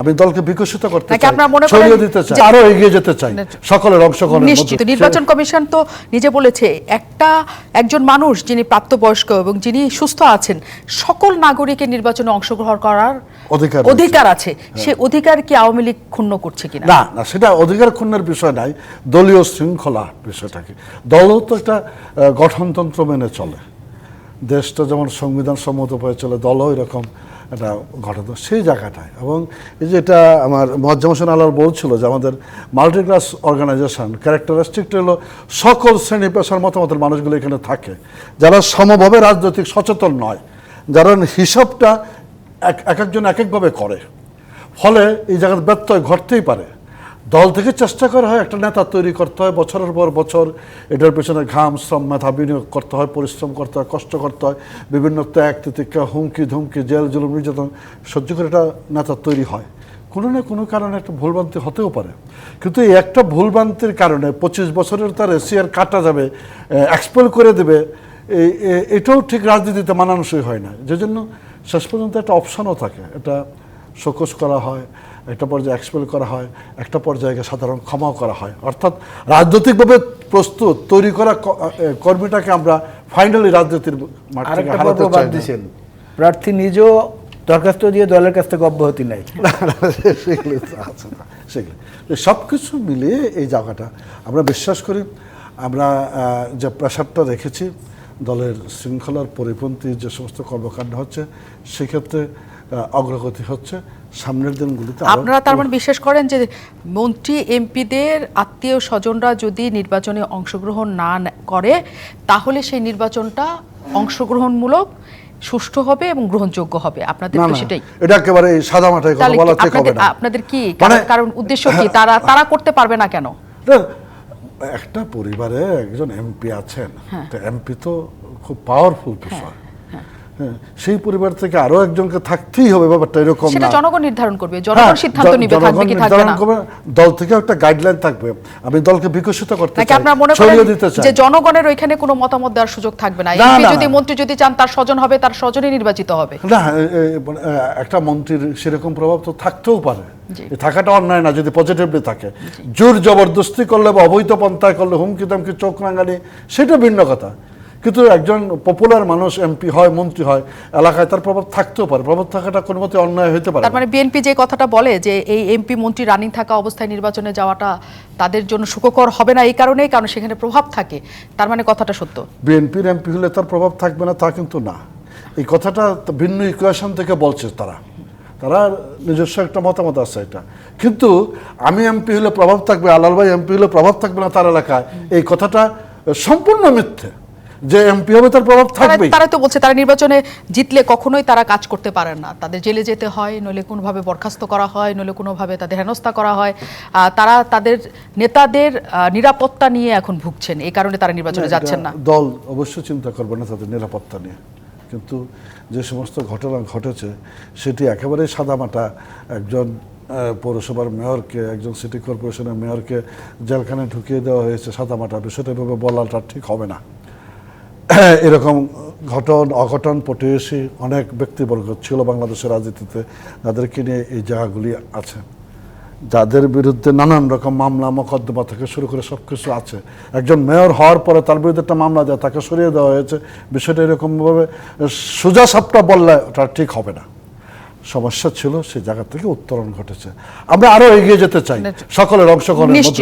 আমি দলকে বিকশিত করতে নাকি চাই, আপনারা মনে করেন ছড়িয়ে দিতে চাই, আরো এগিয়ে যেতে চাই সকলের অংশগ্রহণের মধ্যে। নিশ্চিত নির্বাচন কমিশন তো নিজে বলেছে একজন মানুষ যিনি প্রাপ্তবয়স্ক এবং যিনি সুস্থ আছেন সকল নাগরিকের নির্বাচনে অংশগ্রহণ করার অধিকার আছে। সে অধিকার কি আওয়ামী লীগ ক্ষুণ্ণ করছে কিনা? না না, সেটা অধিকার ক্ষুণ্ণের বিষয় নাই, দলীয় শৃঙ্খলা বিষয়টাকে। দলও তো একটা গঠনতন্ত্র মেনে চলে, দেশটা যেমন সংবিধান সম্মত হয়ে চলে, দলও এরকম একটা ঘটনা সেই জায়গাটায়। এবং এই যে এটা আমার মোয়াজ্জেম হোসেন আলাল বলছিল যে আমাদের মাল্টিক্লাস অর্গানাইজেশন ক্যারেক্টারিস্টিক হলো সকল শ্রেণী পেশার মতামতের মানুষগুলো এখানে থাকে, যারা সমভাবে রাজনৈতিক সচেতন নয়, যারা হিসাবটা এক একজন এক একভাবে করে, ফলে এই জায়গার ব্যত্যয় ঘটতেই পারে। দল থেকে চেষ্টা করা হয় একটা নেতা তৈরি করতে হয়, বছরের পর বছর এটার পেছনে ঘাম শ্রম মেধা বিনিয়োগ করতে হয়, পরিশ্রম করতে হয়, কষ্ট করতে হয়, বিভিন্ন ত্যাগ তিতিক্ষা হুমকি ধুমকি জেল জুলুম নির্যাতন সহ্য করে এটা নেতা তৈরি হয়। কোনো না কোনো কারণে একটা ভুলভ্রান্তি হতেও পারে, কিন্তু এই একটা ভুলভ্রান্তির কারণে 25 বছরের তার এসিআর কাটা যাবে, এক্সপেল করে দেবে, এটাও ঠিক রাজনীতিতে মানানসই হয় না। যে জন্য শেষ পর্যন্ত একটা অপশনও থাকে, এটা শোকজ করা হয়, একটা পর্যায়ে এক্সপেল করা হয়, একটা পর্যায়ে সাধারণ ক্ষমাও করা হয়। অর্থাৎ রাজনৈতিকভাবে প্রস্তুত তৈরি করা কর্মীটাকে আমরা ফাইনালি রাজনীতির দিচ্ছেন। প্রার্থী নিজেও দরখাস্ত দিয়ে দলের কাছ থেকে অব্যাহতি নেয়। সেগুলো সব কিছু মিলিয়ে এই জায়গাটা আমরা বিশ্বাস করি, আমরা যে প্রেশারটা রেখেছি দলের শৃঙ্খলার পরিপন্থী যে সমস্ত কর্মকাণ্ড হচ্ছে সেক্ষেত্রে অগ্রগতি হচ্ছে। সামনের দিনগুলিতে আপনারা তার মানে বিশ্বাস করেন যে মন্ত্রী এমপিদের আত্মীয় স্বজনরা যদি নির্বাচনে অংশগ্রহণ না করে তাহলে সেই নির্বাচনটা অংশগ্রহণমূলক, সুষ্ঠু হবে এবং গ্রহণযোগ্য হবে? আপনাদের তো সেটাই, এটা একেবারে সাদা মাথায় কথা বলা ঠিক হবে না। আপনাদের কি কারণ উদ্দেশ্য কি? তারা করতে পারবে না কেন? একটা পরিবারে একজন এমপি আছেন, এমপি তো খুব পাওয়ারফুল বিষয়, সেই পরিবার থেকে আরো একজনকে থাকতেই হবে, ব্যাপারটা এরকম না। সেটা জনগণ নির্ধারণ করবে, জনগণ সিদ্ধান্ত নেবে থাকবে কি থাকবে না। দল থেকে একটা গাইডলাইন থাকবে, আমি দলকে বিকশিত করতে চাই, আপনারা মনে করেন যে জনগণের ওইখানে কোনো মতামত দেওয়ার সুযোগ থাকবে না? এমপি যদি মন্ত্রী যদি চান তার স্বজন হবে, তার স্বজনই নির্বাচিত হবে না? একটা মন্ত্রীর সেরকম প্রভাব তো থাকতেও পারে, থাকাটা অন্যায় না যদি পজিটিভলি থাকে। জোর জবরদস্তি করলে বা অবৈধ পন্থায় করলে, হুমকি দামকি চোখ রাঙানি, সেটা ভিন্ন কথা। কিন্তু একজন পপুলার মানুষ এমপি হয়, মন্ত্রী হয়, এলাকায় তার প্রভাব থাকতেও পারে, প্রভাব থাকাটা কোনো মতে অন্যায় হতে পারে। তার মানে বিএনপি যে কথাটা বলে যে এই এমপি মন্ত্রী রানিং থাকা অবস্থায় নির্বাচনে যাওয়াটা তাদের জন্য সুখকর হবে না, এই কারণেই কারণ সেখানে প্রভাব থাকে, তার মানে কথাটা সত্য। বিএনপির এমপি হলে তার প্রভাব থাকবে না তা কিন্তু না, এই কথাটা ভিন্ন ইকুয়েশন থেকে বলছে তারা নিজস্ব একটা মতামত আছে এটা। কিন্তু আমি এমপি হলে প্রভাব থাকবে, আলাল ভাই এমপি হলে প্রভাব থাকবে না তার এলাকায়, এই কথাটা সম্পূর্ণ মিথ্যে। যে এমপি হবে তার প্রভাব থাকবে। তারা তো বলছে তারা নির্বাচনে জিতলে কখনোই তারা কাজ করতে পারেন না, তাদের জেলে যেতে হয়, নইলে কোনোভাবে বরখাস্ত করা হয়, নইলে কোনোভাবে তাদের হেনস্থা করা হয়। তারা তাদের নেতাদের নিরাপত্তা নিয়ে এখন ভুগছেন, এই কারণে তারা নির্বাচনে যাচ্ছেন না। দল অবশ্যই চিন্তা করবে না তাদের নিরাপত্তা নিয়ে, কিন্তু যে সমস্ত ঘটনা ঘটেছে সেটি একেবারে সাদামাটা। একজন পৌরসভার মেয়রকে, একজন সিটি কর্পোরেশনের মেয়রকে জেলখানে ঢুকিয়ে দেওয়া হয়েছে সাদামাটা, বিষয়টা এভাবে বলাটা ঠিক হবে না। এরকম অঘটন প্রতিবেশী অনেক ব্যক্তিবর্গ ছিল বাংলাদেশের রাজনীতিতে, যাদেরকে নিয়ে এই জায়গাগুলি আছে, যাদের বিরুদ্ধে নানান রকম মামলা মোকদ্দমা থেকে শুরু করে সব কিছু আছে। একজন মেয়র হওয়ার পরে তার বিরুদ্ধে একটা মামলা দেয়, তাকে সরিয়ে দেওয়া হয়েছে, বিষয়টা এরকমভাবে সোজা সাপটা বললে ওটা ঠিক হবে না। সমস্যা ছিল, সেই জায়গা থেকে উত্তরণ ঘটেছে। আমরা আরো এগিয়ে যেতে চাই সকলের অংশগ্রহণের মধ্যে।